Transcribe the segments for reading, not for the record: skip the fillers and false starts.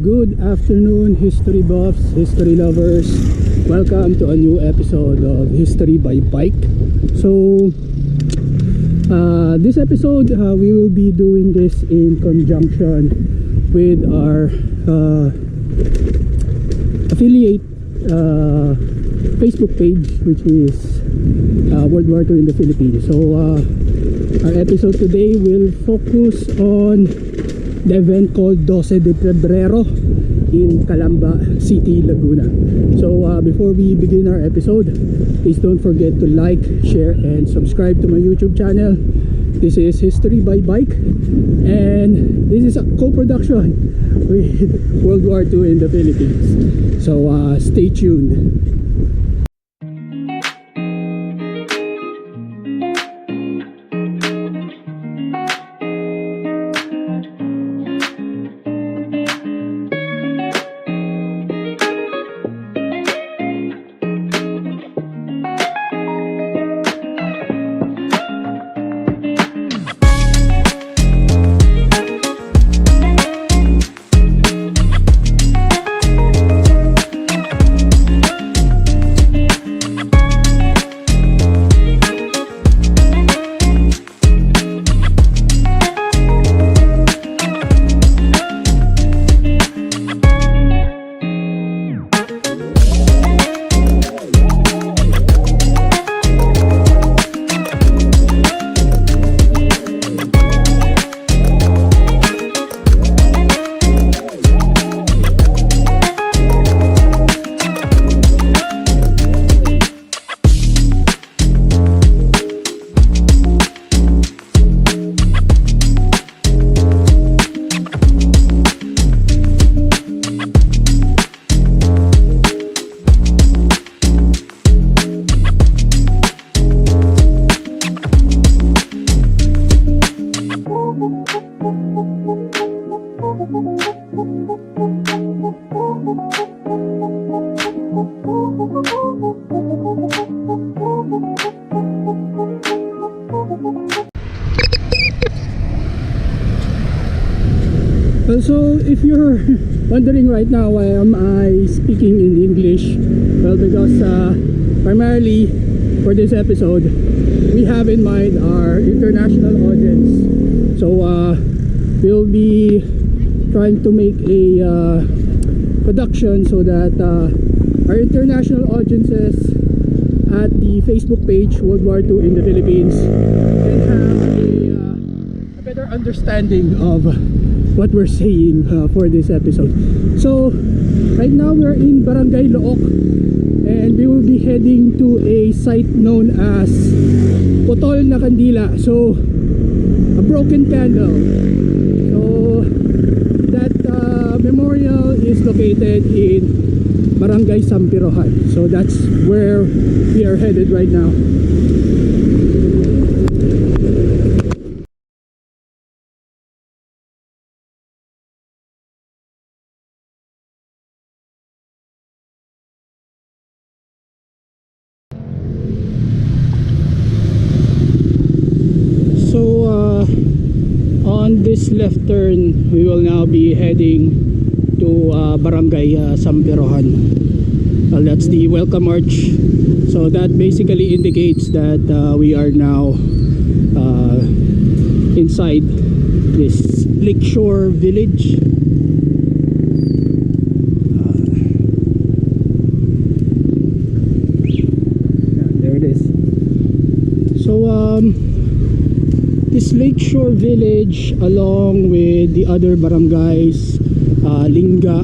Good afternoon, history buffs, history lovers. Welcome to a new episode of History by Bike. So this episode we will be doing this in conjunction with our affiliate Facebook page, which is World War II in the Philippines. So our episode today will focus on the event called Doce de Pebrero in Calamba City, Laguna. So before we begin our episode, please don't forget to like, share, and subscribe to my YouTube channel. This is History by Bike, and this is a co-production with World War II in the Philippines. So stay tuned. So if you're wondering right now why am I speaking in English, well, because primarily for this episode we have in mind our international audience. So we'll be trying to make a production so that our international audiences at the Facebook page World War II in the Philippines can have a better understanding of what we're saying for this episode. So right now we're in Barangay Look, and we will be heading to a site known as Potol na Kandila, so a broken candle. So that memorial is located in Barangay Sampirohan. So that's where we are headed right now. On this left turn, we will now be heading to Barangay Sampirohan. Well, that's the welcome arch. So that basically indicates that we are now inside this lakeshore village. There it is. So this lakeshore village, along with the other barangays, Lingga,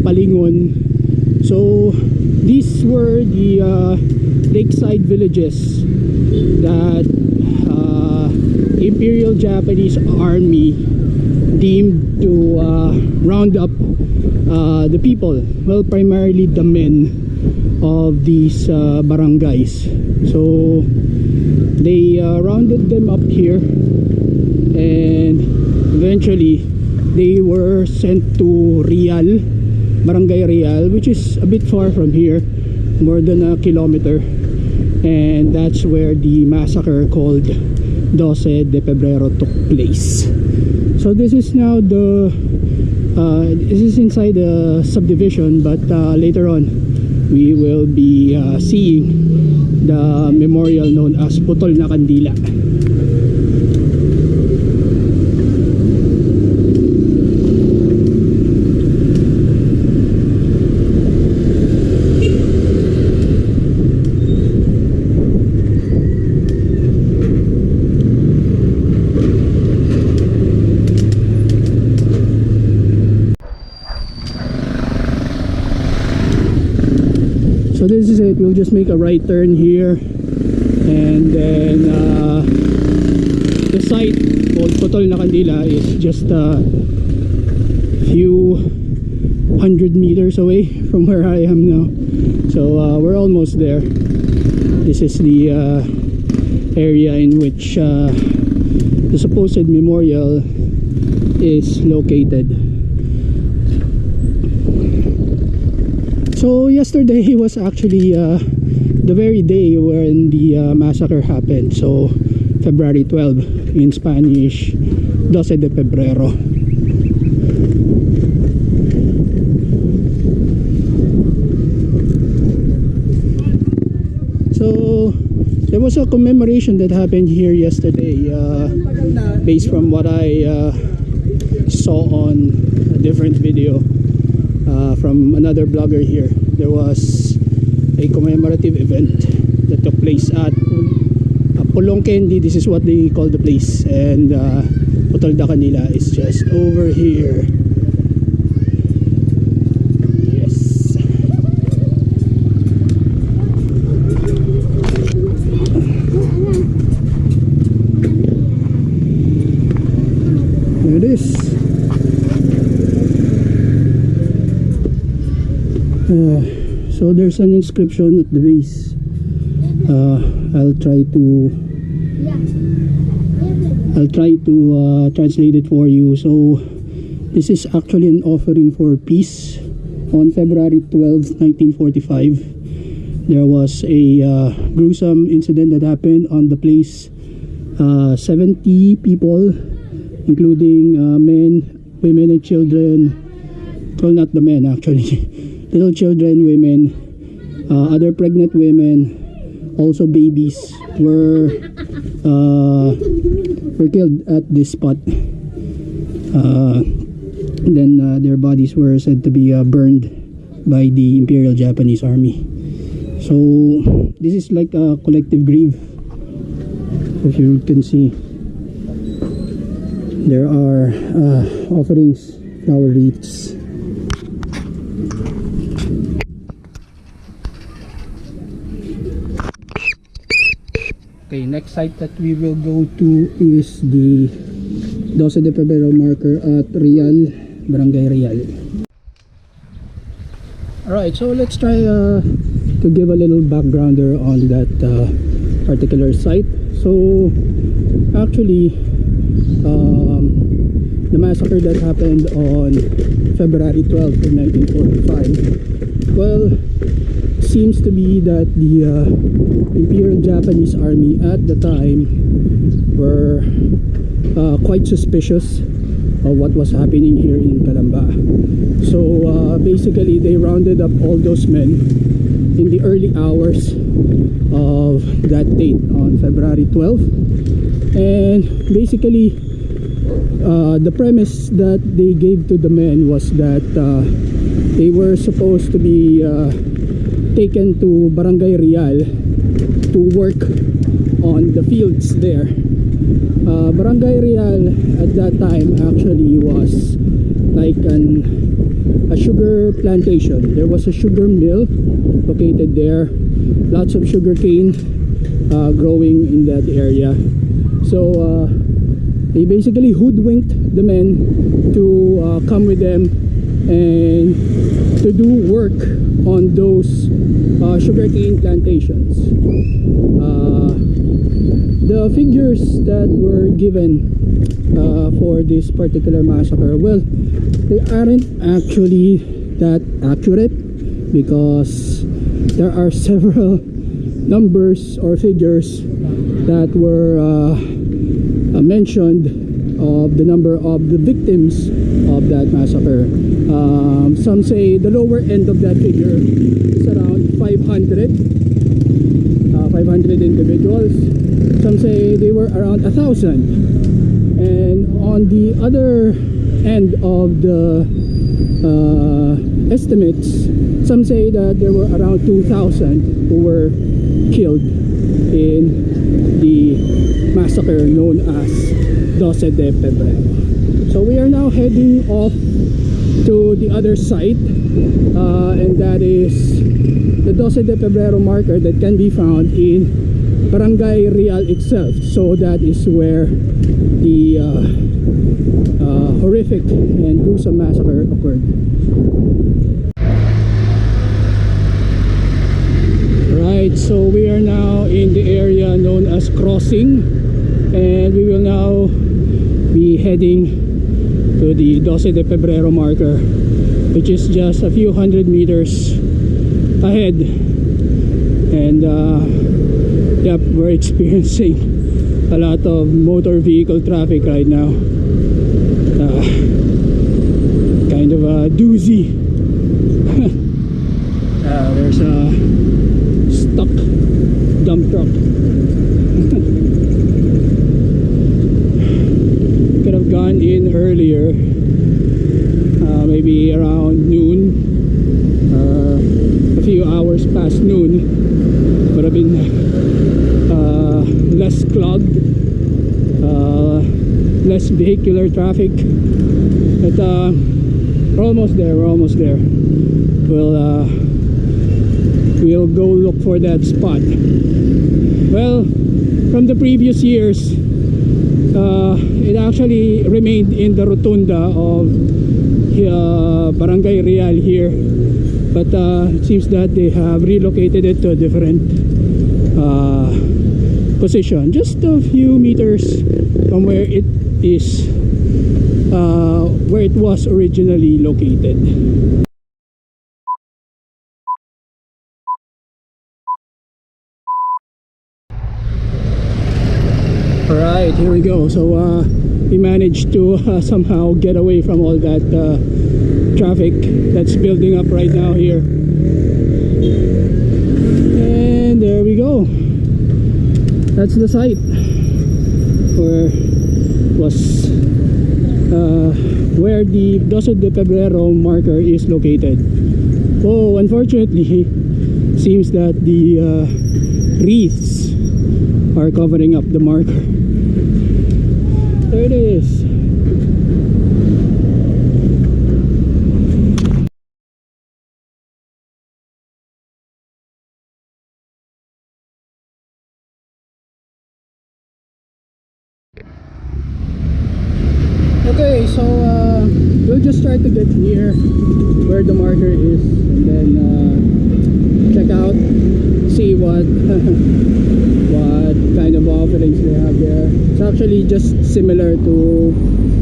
Palingon, so these were the lakeside villages that Imperial Japanese Army deemed to round up the people, well, primarily the men of these barangays. So they rounded them up here, and eventually they were sent to Real, Barangay Real, which is a bit far from here, more than a kilometer, and that's where the massacre called Doce de Pebrero took place. So this is now the This is inside the subdivision, but later on we will be seeing the memorial known as Putol na Kandila. So this is it. We'll just make a right turn here, and then the site called Putol na Kandila is just a few hundred meters away from where I am now. So we're almost there. This is the area in which the supposed memorial is located. So yesterday was actually the very day when the massacre happened. So February 12, in Spanish, Doce de Pebrero. So there was a commemoration that happened here yesterday, based from what I saw on a different video from another blogger here. There was a commemorative event that took place at Pulong Candy. This is what they call the place, and Putol na Kandila is just over here. Yes. There it is. So there's an inscription at the base. I'll try to translate it for you. So this is actually an offering for peace. On February 12, 1945, there was a gruesome incident that happened on the place. 70 people, including men, women, and children. Well, not the men actually. Little children, women, other pregnant women, also babies were killed at this spot. Then their bodies were said to be burned by the Imperial Japanese army. So this is like a collective grief. If you can see, there are offerings, flower wreaths. Okay, next site that we will go to is the Doce de Pebrero marker at Real, Barangay Real. Alright, so let's try to give a little backgrounder on that particular site. So actually, the massacre that happened on February 12 in 1945, well, seems to be that the Imperial Japanese army at the time were quite suspicious of what was happening here in Calamba. So basically they rounded up all those men in the early hours of that date on February 12, and basically the premise that they gave to the men was that they were supposed to be taken to Barangay Real to work on the fields there. Barangay Real at that time actually was like a sugar plantation. There was a sugar mill located there, lots of sugar cane growing in that area. So they basically hoodwinked the men to come with them and to do work on those sugarcane plantations. The figures that were given for this particular massacre, well, they aren't actually that accurate because there are several numbers or figures that were mentioned of the number of the victims of that massacre. Some say the lower end of that figure is around 500 individuals. Some say they were around 1,000, and on the other end of the estimates, some say that there were around 2,000 who were killed in the massacre known as Doce de Pebrero. So we are now heading off to the other site, and that is the Doce de Pebrero marker that can be found in Barangay Real itself. So that is where the horrific and gruesome massacre occurred. Right, so we are now in the area known as Crossing, and we will now be heading to the Doce de Pebrero marker, which is just a few hundred meters ahead. And yep, we're experiencing a lot of motor vehicle traffic right now. Kind of a doozy. There's a stuck dump truck. Could have gone in earlier, maybe around noon, a few hours past noon. Would have been less clogged, less vehicular traffic. But we're almost there. We'll go look for that spot. Well, from the previous years, it actually remained in the rotunda of Barangay Real here, but it seems that they have relocated it to a different position, just a few meters from where it is, where it was originally located. Alright, here we go. So we managed to somehow get away from all that traffic that's building up right now here. And there we go. That's the site where the Doce de Pebrero marker is located. Oh, unfortunately, seems that the wreaths are covering up the marker. There it is. Okay, so we'll just try to get near where the marker is, and then check out, see what what kind of offerings they have there. It's actually just similar to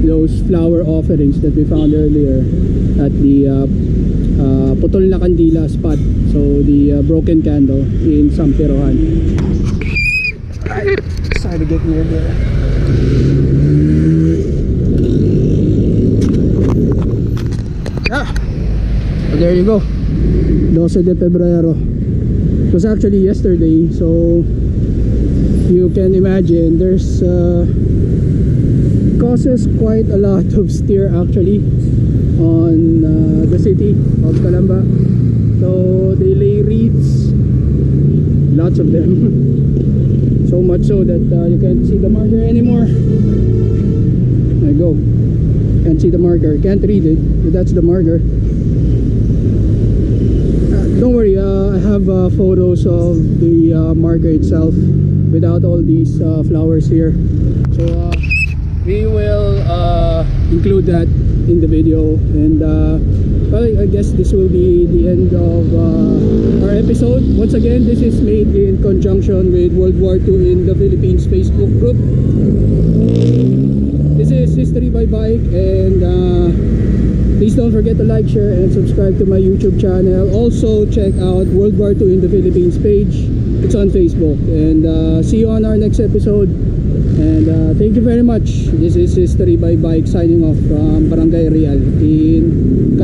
those flower offerings that we found earlier at the Putol na Kandila spot, so the broken candle in Sampirohan. Alright, try to get near there. So there you go, Doce de Pebrero. It was actually yesterday, so you can imagine there's causes quite a lot of stir actually on the city of Calamba. So they lay wreaths, lots of them. So much so that you can't see the marker anymore. There you go, can't see the marker, can't read it, but that's the marker. Don't worry, I have photos of the marker itself without all these flowers here. So we will include that in the video. And well, I guess this will be the end of our episode. Once again, this is made in conjunction with World War II in the Philippines Facebook group. This is History by Bike, and please don't forget to like, share, and subscribe to my YouTube channel. Also check out World War II in the Philippines page. It's on Facebook. And see you on our next episode. And thank you very much. This is History by Bike signing off from Barangay Real in